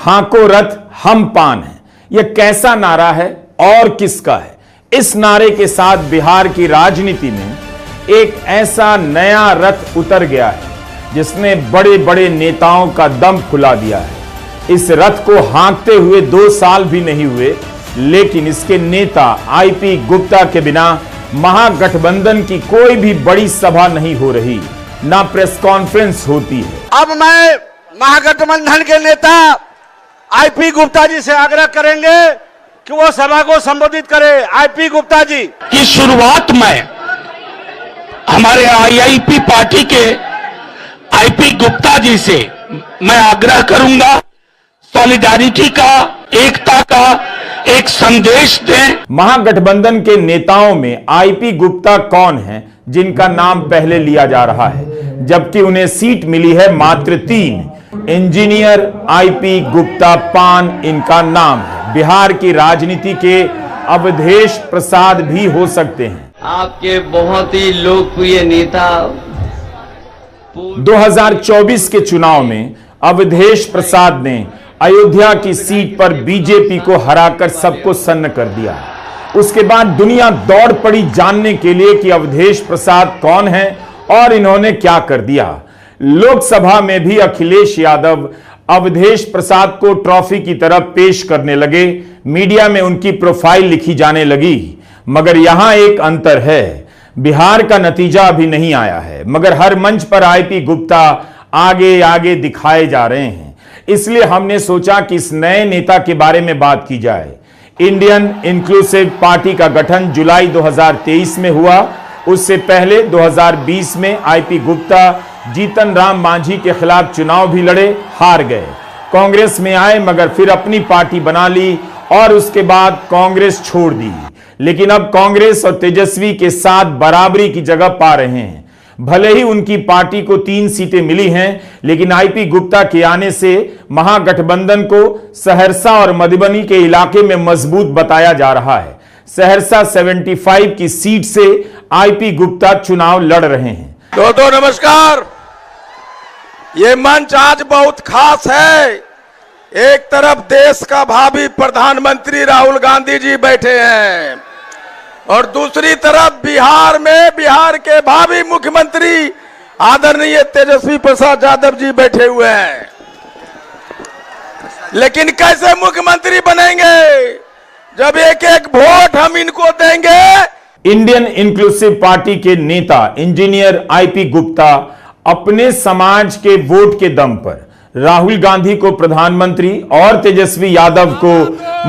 हाको रथ हम पान है, यह कैसा नारा है और किसका है? इस नारे के साथ बिहार की राजनीति में एक ऐसा नया रथ उतर गया है जिसने बड़े बड़े नेताओं का दम फुला दिया है। इस रथ को हाँकते हुए 2 साल भी नहीं हुए, लेकिन इसके नेता आईपी गुप्ता के बिना महागठबंधन की कोई भी बड़ी सभा नहीं हो रही, ना प्रेस कॉन्फ्रेंस होती है। अब मैं महागठबंधन के नेता आईपी गुप्ता जी से आग्रह करेंगे कि वो सभा को संबोधित करें। आईपी गुप्ता जी की शुरुआत में हमारे आईआईपी पार्टी के आईपी गुप्ता जी से मैं आग्रह करूंगा, सॉलिडारिटी का, एकता का एक संदेश दें। महागठबंधन के नेताओं में आईपी गुप्ता कौन हैं जिनका नाम पहले लिया जा रहा है, जबकि उन्हें सीट मिली है मात्र 3। इंजीनियर आईपी गुप्ता पान इनका नाम है। बिहार की राजनीति के अवधेश प्रसाद भी हो सकते हैं। आपके बहुत ही लोकप्रिय नेता 2024 के चुनाव में अवधेश प्रसाद ने अयोध्या की सीट पर बीजेपी को हराकर सबको सन्न कर दिया। उसके बाद दुनिया दौड़ पड़ी जानने के लिए कि अवधेश प्रसाद कौन है और इन्होंने क्या कर दिया। लोकसभा में भी अखिलेश यादव अवधेश प्रसाद को ट्रॉफी की तरफ पेश करने लगे, मीडिया में उनकी प्रोफाइल लिखी जाने लगी। मगर यहां एक अंतर है, बिहार का नतीजा अभी नहीं आया है, मगर हर मंच पर आईपी गुप्ता आगे आगे दिखाए जा रहे हैं। इसलिए हमने सोचा कि इस नए नेता के बारे में बात की जाए। इंडियन इंक्लूसिव पार्टी का गठन जुलाई 2023 में हुआ। उससे पहले 2020 में आईपी गुप्ता जीतन राम मांझी के खिलाफ चुनाव भी लड़े, हार गए। कांग्रेस में आए मगर फिर अपनी पार्टी बना ली और उसके बाद कांग्रेस छोड़ दी। लेकिन अब कांग्रेस और तेजस्वी के साथ बराबरी की जगह पा रहे हैं। भले ही उनकी पार्टी को 3 सीटें मिली हैं, लेकिन आईपी गुप्ता के आने से महागठबंधन को सहरसा और मधुबनी के इलाके में मजबूत बताया जा रहा है। सहरसा 75 की सीट से आईपी गुप्ता चुनाव लड़ रहे हैं। दोस्तों नमस्कार। ये मंच आज बहुत खास है। एक तरफ देश का भावी प्रधानमंत्री राहुल गांधी जी बैठे हैं और दूसरी तरफ बिहार में बिहार के भावी मुख्यमंत्री आदरणीय तेजस्वी प्रसाद यादव जी बैठे हुए हैं। लेकिन कैसे मुख्यमंत्री बनेंगे जब एक एक वोट हम इनको देंगे। इंडियन इंक्लूसिव पार्टी के नेता इंजीनियर आईपी गुप्ता अपने समाज के वोट के दम पर राहुल गांधी को प्रधानमंत्री और तेजस्वी यादव को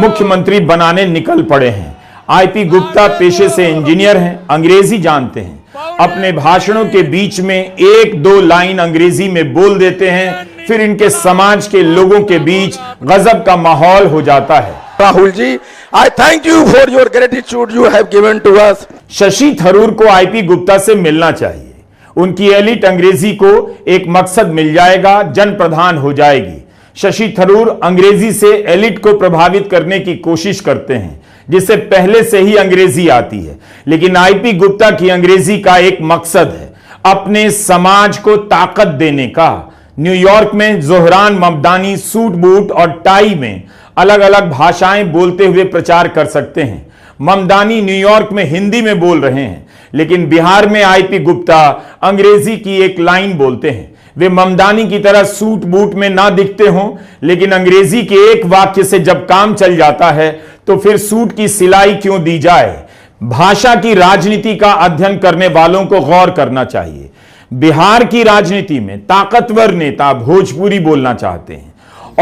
मुख्यमंत्री बनाने निकल पड़े हैं। आईपी गुप्ता पेशे से इंजीनियर हैं, अंग्रेजी जानते हैं। अपने भाषणों के बीच में 1-2 लाइन अंग्रेजी में बोल देते हैं, फिर इनके समाज के लोगों के बीच गजब का माहौल हो जाता है। Rahul ji, I thank you for your gratitude you have given to us। Shashi Tharoor को आईपी गुप्ता से मिलना चाहिए। उनकी एलिट अंग्रेजी को एक मकसद मिल जाएगा, जन प्रधान हो जाएगी। शशि थरूर अंग्रेजी से एलिट को प्रभावित करने की कोशिश करते हैं, जिसे पहले से ही अंग्रेजी आती है। लेकिन आईपी गुप्ता की अंग्रेजी का एक मकसद है, अपने समाज को ताकत देने का। न्यूयॉर्क में जोहरान ममदानी सूट बूट और टाई में अलग अलग भाषाएं बोलते हुए प्रचार कर सकते हैं। ममदानी न्यूयॉर्क में हिंदी में बोल रहे हैं, लेकिन बिहार में आईपी गुप्ता अंग्रेजी की एक लाइन बोलते हैं। वे ममदानी की तरह सूट बूट में ना दिखते हों, लेकिन अंग्रेजी के एक वाक्य से जब काम चल जाता है तो फिर सूट की सिलाई क्यों दी जाए। भाषा की राजनीति का अध्ययन करने वालों को गौर करना चाहिए। बिहार की राजनीति में ताकतवर नेता भोजपुरी बोलना चाहते हैं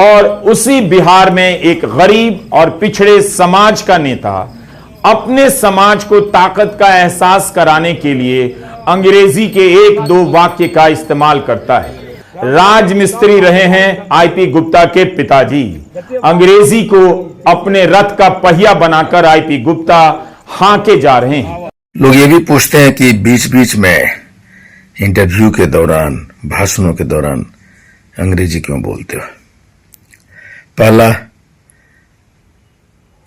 और उसी बिहार में एक गरीब और पिछड़े समाज का नेता अपने समाज को ताकत का एहसास कराने के लिए अंग्रेजी के 1-2 वाक्य का इस्तेमाल करता है। राजमिस्त्री रहे हैं आईपी गुप्ता के पिताजी। अंग्रेजी को अपने रथ का पहिया बनाकर आईपी गुप्ता हाँके जा रहे हैं। लोग ये भी पूछते हैं कि बीच बीच में इंटरव्यू के दौरान, भाषणों के दौरान अंग्रेजी क्यों बोलते हो। पहला,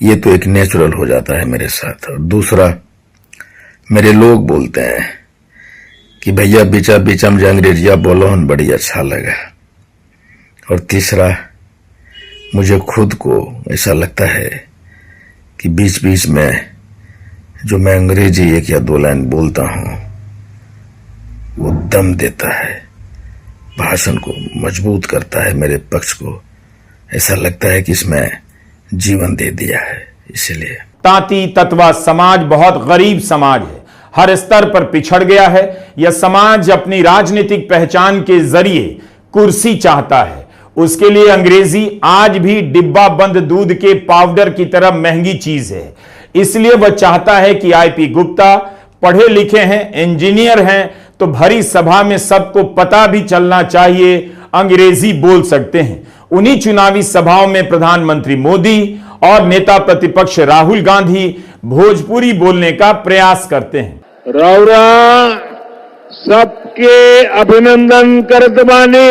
ये तो एक नेचुरल हो जाता है मेरे साथ, और दूसरा, मेरे लोग बोलते हैं कि भैया बीचा बीचम जो अंग्रेजिया बोलो हन बड़ी अच्छा लगा, और तीसरा, मुझे खुद को ऐसा लगता है कि बीच बीच में जो मैं अंग्रेजी 1 या 2 लाइन बोलता हूं वो दम देता है, भाषण को मजबूत करता है, मेरे पक्ष को ऐसा लगता है कि इसमें जीवन दे दिया है। इसलिए तांती तत्वा समाज बहुत गरीब समाज है, हर स्तर पर पिछड़ गया है। यह समाज अपनी राजनीतिक पहचान के जरिए कुर्सी चाहता है। उसके लिए अंग्रेजी आज भी डिब्बा बंद दूध के पाउडर की तरह महंगी चीज है। इसलिए वह चाहता है कि आईपी गुप्ता पढ़े लिखे हैं, इंजीनियर हैं, तो भरी सभा में सबको पता भी चलना चाहिए अंग्रेजी बोल सकते हैं। उन्हीं चुनावी सभाओं में प्रधानमंत्री मोदी और नेता प्रतिपक्ष राहुल गांधी भोजपुरी बोलने का प्रयास करते हैं। रौरा सबके अभिनंदन करत बानी।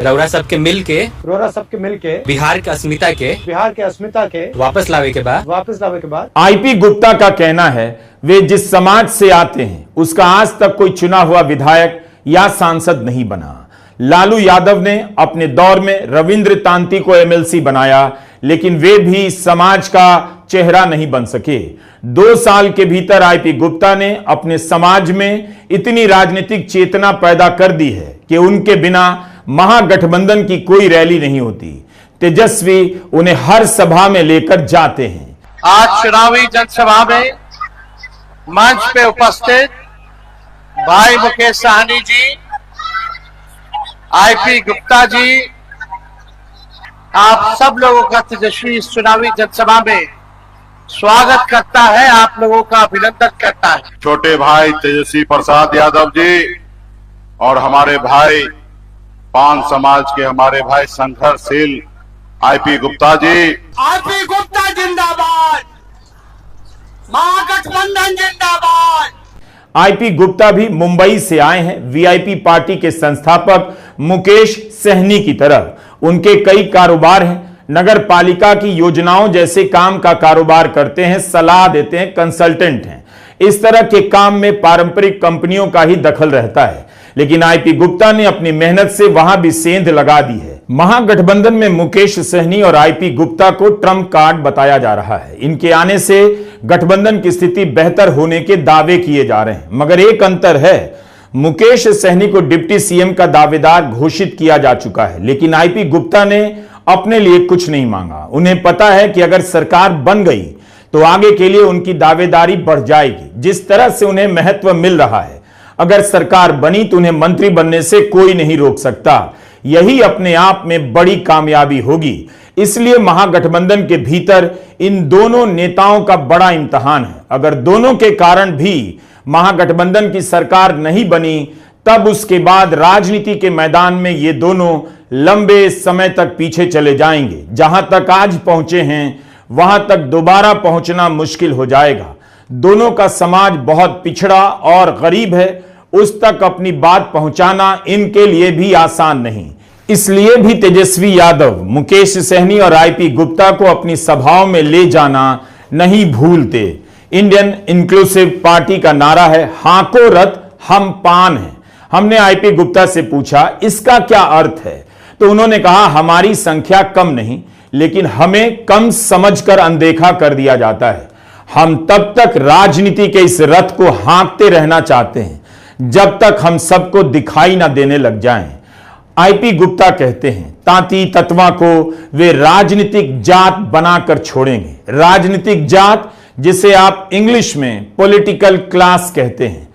रौरा सबके मिल के बिहार के अस्मिता के वापस लावे के बाद आईपी गुप्ता का कहना है वे जिस समाज से आते हैं उसका आज तक कोई चुना हुआ विधायक या सांसद नहीं बना। लालू यादव ने अपने दौर में रविंद्र तांती को एमएलसी बनाया, लेकिन वे भी समाज का चेहरा नहीं बन सके। 2 साल के भीतर आईपी गुप्ता ने अपने समाज में इतनी राजनीतिक चेतना पैदा कर दी है कि उनके बिना महागठबंधन की कोई रैली नहीं होती। तेजस्वी उन्हें हर सभा में लेकर जाते हैं। आज चुनावी जनसभा में मंच पे उपस्थित भाई मुकेश सहनी जी, आईपी गुप्ता जी, आप सब लोगों का तेजस्वी इस चुनावी जनसभा में स्वागत करता है, आप लोगों का अभिनंदन करता है। छोटे भाई तेजस्वी प्रसाद यादव जी और हमारे भाई पान समाज के हमारे भाई संघर्षशील आईपी गुप्ता जी। आईपी गुप्ता जिंदाबाद, महागठबंधन जिंदाबाद। आईपी गुप्ता भी मुंबई से आए हैं। वीआईपी पार्टी के संस्थापक मुकेश सहनी की तरह उनके कई कारोबार हैं। नगर पालिका की योजनाओं जैसे काम का कारोबार करते हैं, सलाह देते हैं, कंसल्टेंट हैं। इस तरह के काम में पारंपरिक कंपनियों का ही दखल रहता है, लेकिन आईपी गुप्ता ने अपनी मेहनत से वहां भी सेंध लगा दी है। महागठबंधन में मुकेश सहनी और आईपी गुप्ता को ट्रम्प कार्ड बताया जा रहा है। इनके आने से गठबंधन की स्थिति बेहतर होने के दावे किए जा रहे हैं, मगर एक अंतर है, मुकेश सहनी को डिप्टी सीएम का दावेदार घोषित किया जा चुका है, लेकिन आईपी गुप्ता ने अपने लिए कुछ नहीं मांगा। उन्हें पता है कि अगर सरकार बन गई तो आगे के लिए उनकी दावेदारी बढ़ जाएगी। जिस तरह से उन्हें महत्व मिल रहा है, अगर सरकार बनी तो उन्हें मंत्री बनने से कोई नहीं रोक सकता। यही अपने आप में बड़ी कामयाबी होगी। इसलिए महागठबंधन के भीतर इन दोनों नेताओं का बड़ा इम्तिहान है। अगर दोनों के कारण भी महागठबंधन की सरकार नहीं बनी, तब उसके बाद राजनीति के मैदान में ये दोनों लंबे समय तक पीछे चले जाएंगे। जहां तक आज पहुंचे हैं वहां तक दोबारा पहुंचना मुश्किल हो जाएगा। दोनों का समाज बहुत पिछड़ा और गरीब है, उस तक अपनी बात पहुंचाना इनके लिए भी आसान नहीं। इसलिए भी तेजस्वी यादव मुकेश सहनी और आईपी गुप्ता को अपनी सभाओं में ले जाना नहीं भूलते। इंडियन इंक्लूसिव पार्टी का नारा है, हाको रथ हम पान है। हमने आईपी गुप्ता से पूछा इसका क्या अर्थ है, तो उन्होंने कहा हमारी संख्या कम नहीं, लेकिन हमें कम समझकर अनदेखा कर दिया जाता है। हम तब तक राजनीति के इस रथ को हाँकते रहना चाहते हैं जब तक हम सबको दिखाई ना देने लग जाएं। आईपी गुप्ता कहते हैं तांती तत्वा को वे राजनीतिक जात बनाकर छोड़ेंगे। राजनीतिक जात जिसे आप इंग्लिश में पॉलिटिकल क्लास कहते हैं।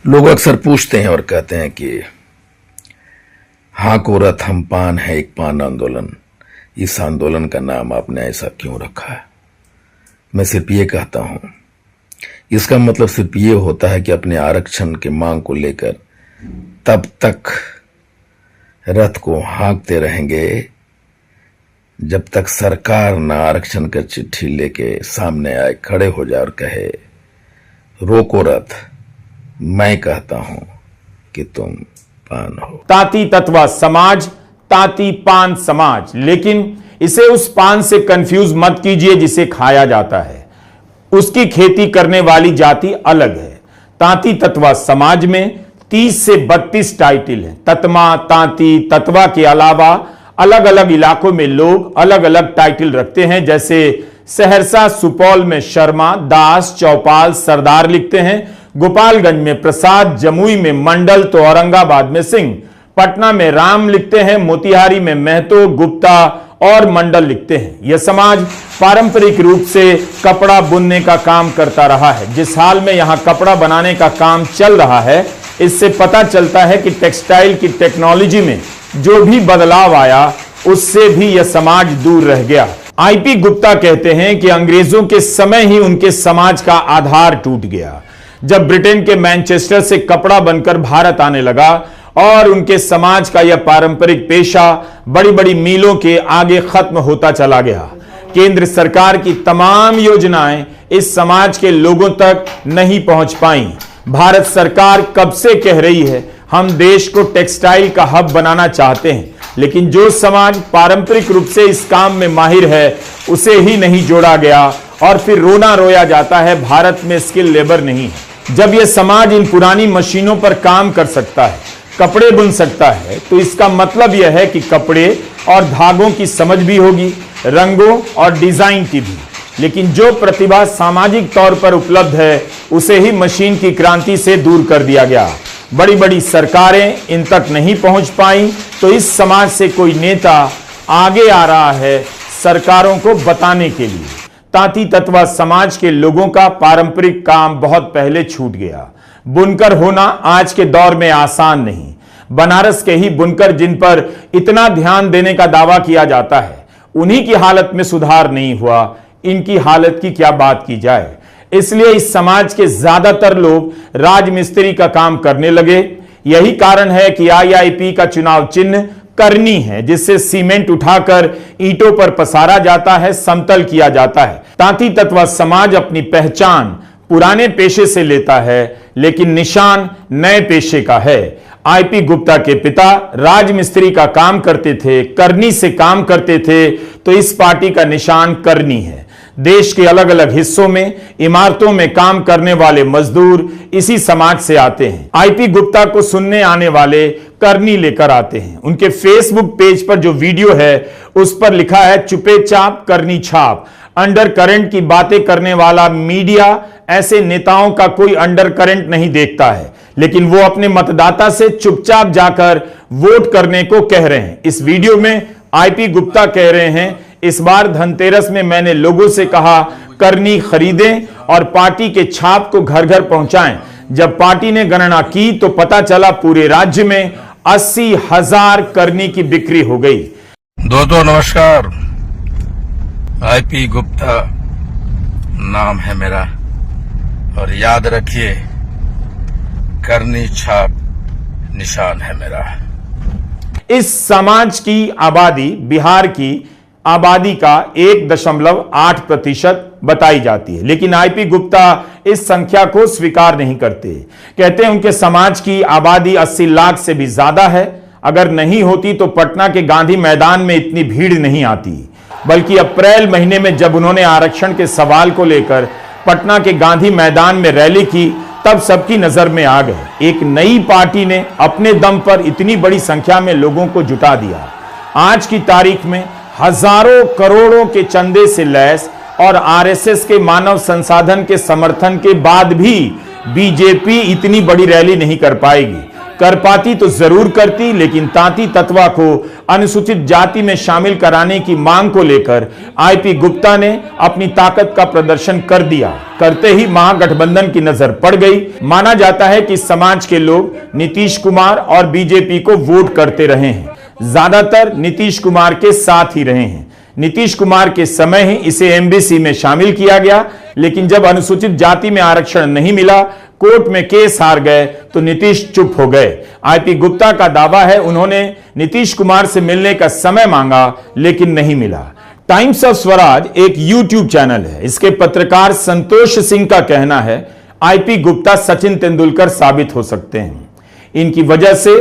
लोग अक्सर पूछते हैं और कहते हैं कि हाँ को रथ हम पान है एक पान आंदोलन। इस आंदोलन का नाम आपने ऐसा क्यों रखा है? मैं सिर्फ ये कहता हूं, इसका मतलब सिर्फ ये होता है कि अपने आरक्षण के मांग को लेकर तब तक रथ को हाँकते रहेंगे जब तक सरकार ना आरक्षण का चिट्ठी लेके सामने आए, खड़े हो जाए और कहे रोको रथ। मैं कहता हूं कि तुम पान हो। तांती तत्वा समाज, तांती पान समाज, लेकिन इसे उस पान से कंफ्यूज मत कीजिए जिसे खाया जाता है। उसकी खेती करने वाली जाति अलग है। तांती तत्वा समाज में 30 से 32 टाइटल हैं। तत्मा, तांती, तत्वा के अलावा अलग अलग इलाकों में लोग अलग अलग टाइटल रखते हैं, जैसे सहरसा सुपौल में शर्मा, दास, चौपाल, सरदार लिखते हैं, गोपालगंज में प्रसाद, जमुई में मंडल तो औरंगाबाद में सिंह, पटना में राम लिखते हैं, मोतिहारी में महतो, गुप्ता और मंडल लिखते हैं। यह समाज पारंपरिक रूप से कपड़ा बुनने का काम करता रहा है। जिस हाल में यहां कपड़ा बनाने का काम चल रहा है, इससे पता चलता है कि टेक्सटाइल की टेक्नोलॉजी में जो भी बदलाव आया उससे भी यह समाज दूर रह गया। आईपी गुप्ता कहते हैं कि अंग्रेजों के समय ही उनके समाज का आधार टूट गया। जब ब्रिटेन के मैनचेस्टर से कपड़ा बनकर भारत आने लगा और उनके समाज का यह पारंपरिक पेशा बड़ी बड़ी मीलों के आगे खत्म होता चला गया। केंद्र सरकार की तमाम योजनाएं इस समाज के लोगों तक नहीं पहुंच पाई। भारत सरकार कब से कह रही है हम देश को टेक्सटाइल का हब बनाना चाहते हैं, लेकिन जो समाज पारंपरिक रूप से इस काम में माहिर है उसे ही नहीं जोड़ा गया और फिर रोना रोया जाता है भारत में स्किल लेबर नहीं है। जब यह समाज इन पुरानी मशीनों पर काम कर सकता है, कपड़े बुन सकता है, तो इसका मतलब यह है कि कपड़े और धागों की समझ भी होगी, रंगों और डिजाइन की भी। लेकिन जो प्रतिभा सामाजिक तौर पर उपलब्ध है उसे ही मशीन की क्रांति से दूर कर दिया गया। बड़ी बड़ी सरकारें इन तक नहीं पहुंच पाई, तो इस समाज से कोई नेता आगे आ रहा है सरकारों को बताने के लिए। तांती तत्वा समाज के लोगों का पारंपरिक काम बहुत पहले छूट गया। बुनकर होना आज के दौर में आसान नहीं। बनारस के ही बुनकर जिन पर इतना ध्यान देने का दावा किया जाता है, उन्हीं की हालत में सुधार नहीं हुआ। इनकी हालत की क्या बात की जाए। इसलिए इस समाज के ज्यादातर लोग राजमिस्त्री का काम करने लगे। यही कारण है कि आईआईपी का चुनाव चिन्ह करनी है, जिससे सीमेंट उठाकर ईंटों पर पसारा जाता है, समतल किया जाता है। तांती तत्वा समाज अपनी पहचान पुराने पेशे से लेता है, लेकिन निशान नए पेशे का है। आईपी गुप्ता के पिता राजमिस्त्री का काम करते थे, करनी से काम करते थे, तो इस पार्टी का निशान करनी है। देश के अलग अलग हिस्सों में इमारतों में काम करने वाले मजदूर इसी समाज से आते हैं। आईपी गुप्ता को सुनने आने वाले करनी लेकर आते हैं। उनके फेसबुक पेज पर जो वीडियो है उस पर लिखा है चुपे चाप करनी छाप। अंडर करंट की बातें करने वाला मीडिया ऐसे नेताओं का कोई अंडर करंट नहीं देखता है, लेकिन वो अपने मतदाता से चुपचाप जाकर वोट करने को कह रहे हैं। इस वीडियो में आईपी गुप्ता कह रहे हैं, इस बार धनतेरस में मैंने लोगों से कहा करनी खरीदें और पार्टी के छाप को घर घर पहुंचाएं। जब पार्टी ने गणना की तो पता चला पूरे राज्य में 80,000 करनी की बिक्री हो गई। दोस्तों नमस्कार, आईपी गुप्ता नाम है मेरा और याद रखिए करनी छाप निशान है मेरा। इस समाज की आबादी बिहार की आबादी का 1.8% बताई जाती है, लेकिन आईपी गुप्ता इस संख्या को स्वीकार नहीं करते। कहते हैं उनके समाज की आबादी 80 लाख से भी ज्यादा है। अगर नहीं होती तो पटना के गांधी मैदान में इतनी भीड़ नहीं आती। बल्कि अप्रैल महीने में जब उन्होंने आरक्षण के सवाल को लेकर पटना के गांधी मैदान में रैली की, तब सबकी नजर में आ गए। एक नई पार्टी ने अपने दम पर इतनी बड़ी संख्या में लोगों को जुटा दिया। आज की तारीख में हजारों करोड़ों के चंदे से लैस और आरएसएस के मानव संसाधन के समर्थन के बाद भी बीजेपी इतनी बड़ी रैली नहीं कर पाएगी। कर पाती तो जरूर करती, लेकिन तांती तत्वा को अनुसूचित जाति में शामिल कराने की मांग को लेकर आईपी गुप्ता ने अपनी ताकत का प्रदर्शन कर दिया। करते ही महागठबंधन की नजर पड़ गई। माना जाता है कि समाज के लोग नीतीश कुमार और बीजेपी को वोट करते रहे हैं, ज्यादातर नीतीश कुमार के साथ ही रहे हैं। नीतीश कुमार के समय ही इसे एमबीसी में शामिल किया गया, लेकिन जब अनुसूचित जाति में आरक्षण नहीं मिला, कोर्ट में केस हार गए, तो नीतीश चुप हो गए। आईपी गुप्ता का दावा है उन्होंने नीतीश कुमार से मिलने का समय मांगा, लेकिन नहीं मिला। टाइम्स ऑफ स्वराज एक यूट्यूब चैनल है। इसके पत्रकार संतोष सिंह का कहना है आईपी गुप्ता सचिन तेंदुलकर साबित हो सकते हैं। इनकी वजह से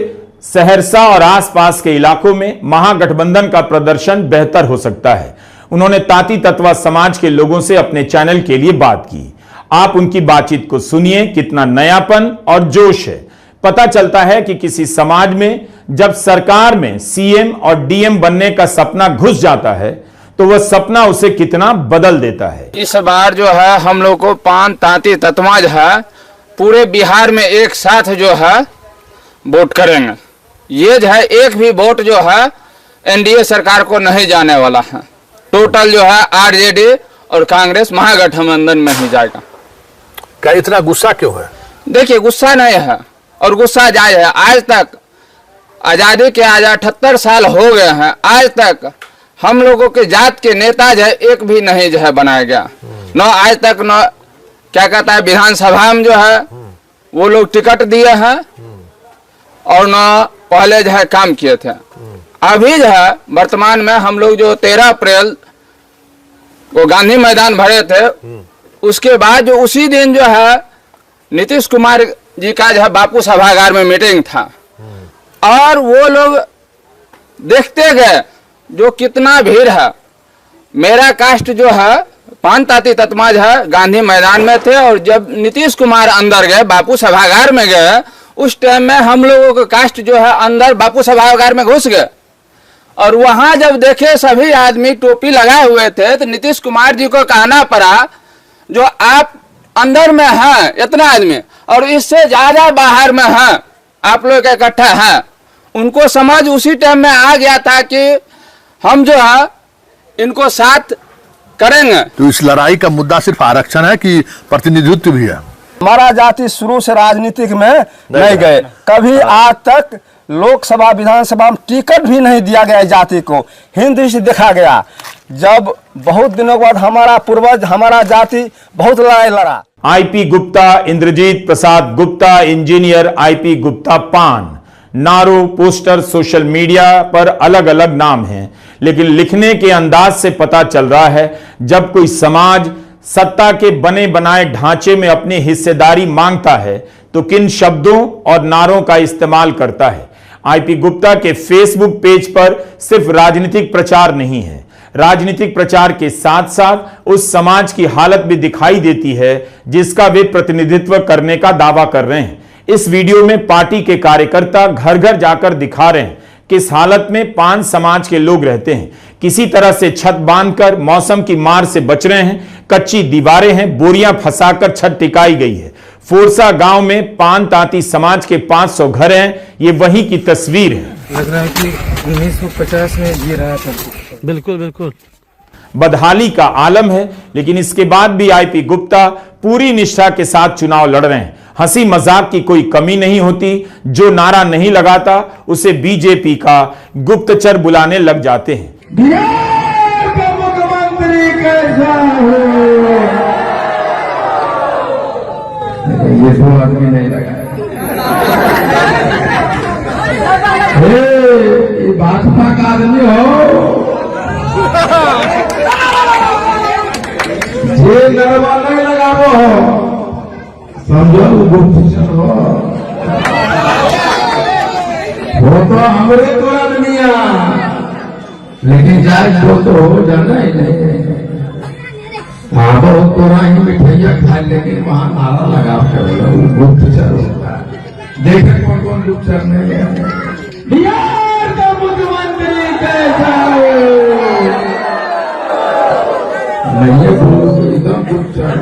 सहरसा और आसपास के इलाकों में महागठबंधन का प्रदर्शन बेहतर हो सकता है। उन्होंने तांती तत्वा समाज के लोगों से अपने चैनल के लिए बात की। आप उनकी बातचीत को सुनिए, कितना नयापन और जोश है। पता चलता है कि किसी समाज में जब सरकार में सीएम और डीएम बनने का सपना घुस जाता है तो वह सपना उसे कितना बदल देता है। इस बार जो है हम लोग को 5 तांती तत्मा जो है पूरे बिहार में एक साथ जो है वोट करेंगे। ये जो है एक भी वोट जो है एनडीए सरकार को नहीं जाने वाला है। टोटल जो है आरजेडी और कांग्रेस महागठबंधन में ही जाएगा। क्या इतना गुस्सा क्यों है? देखिए गुस्सा नहीं है और गुस्सा जायज है। आज तक आजादी के आज 78 साल हो गए हैं, आज तक हम लोगों के जात के नेता जो है एक भी नहीं जो है बनाया गया। न आज तक न क्या कहता है विधानसभा में जो है वो लोग टिकट दिए हैं और न पहले जो है काम किए थे। अभी जो है वर्तमान में हम लोग जो 13 अप्रैल को गांधी मैदान भरे थे, उसके बाद जो उसी दिन जो है नीतीश कुमार जी का जो है बापू सभागार में मीटिंग था और वो लोग देखते गए जो कितना भीड़ है। मेरा कास्ट जो है 5 तांती तत्मा जो है गांधी मैदान में थे और जब नीतीश कुमार अंदर गए बापू सभागार में गए उस टाइम में हम लोगों का कास्ट जो है अंदर बापू सभागार में घुस गए और वहां जब देखे सभी आदमी टोपी लगाए हुए थे तो नीतीश कुमार जी को कहना पड़ा जो आप अंदर में हैं इतना आदमी और इससे ज्यादा बाहर में हैं आप लोग इकट्ठा हैं। उनको समझ उसी टाइम में आ गया था कि हम जो है इनको साथ करेंगे। तो इस लड़ाई का मुद्दा सिर्फ आरक्षण है कि प्रतिनिधित्व भी है? हमारा जाति शुरू से राजनीतिक में नहीं गए, कभी आज तक लोकसभा विधानसभा में टिकट भी नहीं दिया गया जाति को, हिंदी से देखा गया। जब बहुत दिनों के बाद हमारा पूर्वज हमारा जाति बहुत लड़ाई लड़ा। IP Gupta Indrajit Prasad Gupta, engineer IP Gupta पान। नारों, पोस्टर, सोशल मीडिया पर अलग अलग नाम हैं, लेकिन लिखने के अंदाज से पता चल रहा है जब कोई समाज सत्ता के बने बनाए ढांचे में अपनी हिस्सेदारी मांगता है तो किन शब्दों और नारों का इस्तेमाल करता है। आईपी गुप्ता के फेसबुक पेज पर सिर्फ राजनीतिक प्रचार नहीं है, राजनीतिक प्रचार के साथ साथ उस समाज की हालत भी दिखाई देती है जिसका वे प्रतिनिधित्व करने का दावा कर रहे हैं। इस वीडियो में पार्टी के कार्यकर्ता घर घर जाकर दिखा रहे हैं किस हालत में 5 समाज के लोग रहते हैं। किसी तरह से छत बांधकर मौसम की मार से बच रहे हैं, कच्ची दीवारें हैं, बोरियां फंसाकर छत टिकाई गई है। फोरसा गांव में 5 तांती समाज के 500 घर हैं, ये वहीं की तस्वीर है। लग रहा है कि 1950 में जी रहा था। बिल्कुल बिल्कुल बदहाली का आलम है, लेकिन इसके बाद भी आईपी गुप्ता पूरी निष्ठा के साथ चुनाव लड़ रहे हैं। हंसी मजाक की कोई कमी नहीं होती, जो नारा नहीं लगाता उसे बीजेपी का गुप्तचर बुलाने लग जाते हैं। बिहार का मुख्यमंत्री कैसा हो? ये 2 आदमी नहीं लगा। ये भाजपा का आदमी हो, ये नरवा नहीं लगावो, समझो गुप्तचर हो। वो तो हमरे तो आदमिया, लेकिन जाए तो हो जाना ही नहीं। हाँ बहुत तोरा ही मिठाइया खा, लेकिन वहां नारा लगा गुप्तचर होता है। देखे कौन कौन गुप्तचर नहीं है। बिहार का मुख्यमंत्री कैसा हो? नहीं एकदम गुप्तचर।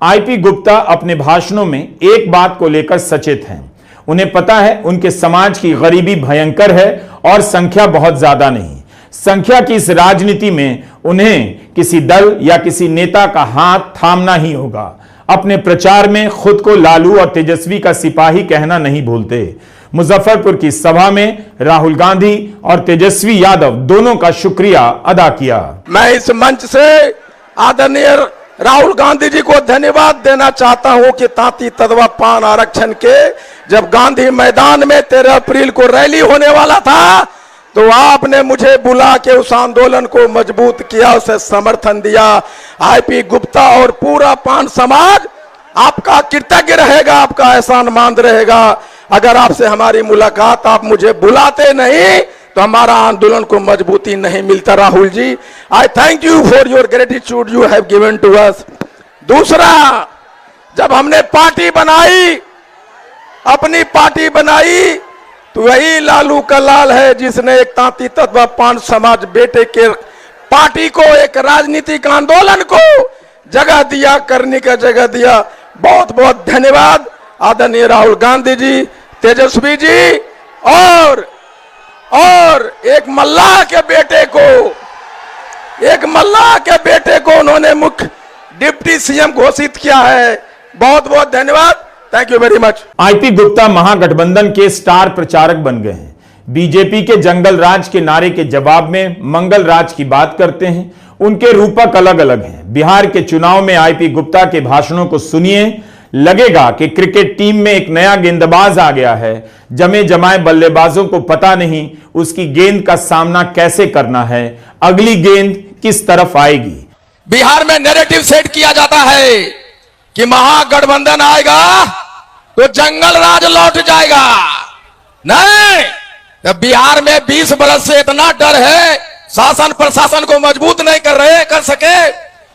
आईपी गुप्ता अपने भाषणों में एक बात को लेकर सचेत हैं। उन्हें पता है उनके समाज की गरीबी भयंकर है और संख्या बहुत ज्यादा नहीं। संख्या की इस राजनीति में उन्हें किसी दल या किसी नेता का हाथ थामना ही होगा। अपने प्रचार में खुद को लालू और तेजस्वी का सिपाही कहना नहीं भूलते। मुजफ्फरपुर की सभा में राहुल गांधी और तेजस्वी यादव दोनों का शुक्रिया अदा किया। मैं इस मंच से आदरणीय राहुल गांधी जी को धन्यवाद देना चाहता हूं कि तांती तदवा पान आरक्षण के जब गांधी मैदान में 13 अप्रैल को रैली होने वाला था तो आपने मुझे बुला के उस आंदोलन को मजबूत किया, उसे समर्थन दिया। आईपी गुप्ता और पूरा पान समाज आपका कृतज्ञ रहेगा, आपका एहसानमंद रहेगा। अगर आपसे हमारी मुलाकात आप मुझे बुलाते नहीं तो हमारा आंदोलन को मजबूती नहीं मिलता। Rahul ji, I thank you for your gratitude you have given to us. दूसरा, जब हमने पार्टी बनाई, अपनी पार्टी बनाई तो वही लालू का लाल है जिसने एक तांती तत्व पान समाज बेटे के पार्टी को, एक राजनीतिक आंदोलन को जगह दिया, करने का जगह दिया। बहुत बहुत धन्यवाद आदरणीय राहुल गांधी जी, तेजस्वी जी और एक मल्लाह के बेटे को उन्होंने मुख्य डिप्टी सीएम घोषित किया है। बहुत बहुत धन्यवाद, thank you very much. IP Gupta Mahagathbandhan के स्टार प्रचारक बन गए हैं। बीजेपी के जंगल राज के नारे के जवाब में मंगल राज की बात करते हैं। उनके रूपक अलग अलग हैं। बिहार के चुनाव में आईपी गुप्ता के भाषणों को सुनिए, लगेगा कि क्रिकेट टीम में एक नया गेंदबाज आ गया है। जमे जमाए बल्लेबाजों को पता नहीं उसकी गेंद का सामना कैसे करना है, अगली गेंद किस तरफ आएगी। बिहार में नैरेटिव सेट किया जाता है कि महागठबंधन आएगा तो जंगल राज लौट जाएगा। नहीं, तो बिहार में 20 बरस से इतना डर है, शासन प्रशासन को मजबूत नहीं कर सके।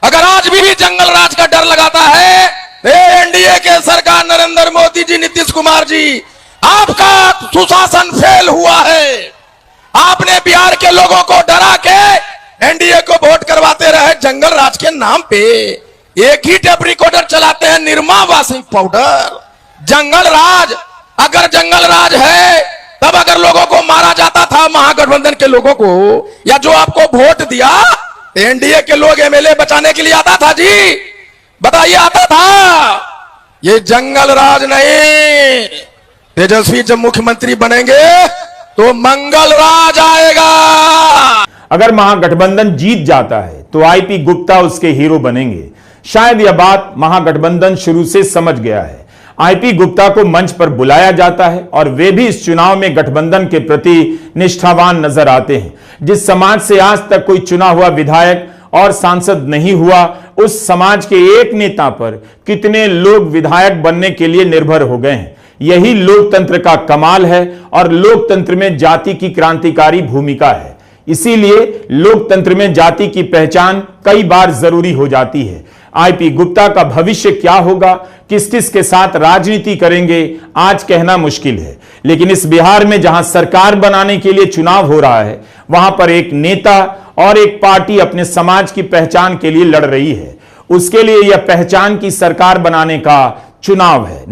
अगर आज भी जंगल राज का डर लगाता है तो एनडीए के सरकार नरेंद्र मोदी जी, नीतीश कुमार जी, आपका सुशासन फेल हुआ है। आपने बिहार के लोगों को डरा के एनडीए को वोट करवाते रहे जंगल राज के नाम पे। एक ही टेप रिकॉर्डर चलाते हैं, निरमा वाशिंग पाउडर। जंगल राज, अगर जंगल राज है तब अगर लोगों को मारा जाता था, महागठबंधन के लोगों को, या जो आपको वोट दिया एनडीए के लोग एमएलए बचाने के लिए आता था जी, बताइए आता था। ये जंगल राज नहीं। तेजस्वी जब मुख्यमंत्री बनेंगे तो मंगल राज आएगा। अगर महागठबंधन जीत जाता है तो आईपी गुप्ता उसके हीरो बनेंगे। शायद यह बात महागठबंधन शुरू से समझ गया है। आईपी गुप्ता को मंच पर बुलाया जाता है और वे भी इस चुनाव में गठबंधन के प्रति निष्ठावान नजर आते हैं। जिस समाज से आज तक कोई चुना हुआ विधायक और सांसद नहीं हुआ, उस समाज के एक नेता पर कितने लोग विधायक बनने के लिए निर्भर हो गए हैं। यही लोकतंत्र का कमाल है और लोकतंत्र में जाति की क्रांतिकारी भूमिका है। इसीलिए लोकतंत्र में जाति की पहचान कई बार जरूरी हो जाती है। आईपी गुप्ता का भविष्य क्या होगा, किस किस के साथ राजनीति करेंगे, आज कहना मुश्किल है। लेकिन इस बिहार में जहां सरकार बनाने के लिए चुनाव हो रहा है, वहां पर एक नेता और एक पार्टी अपने समाज की पहचान के लिए लड़ रही है। उसके लिए यह पहचान की सरकार बनाने का चुनाव है।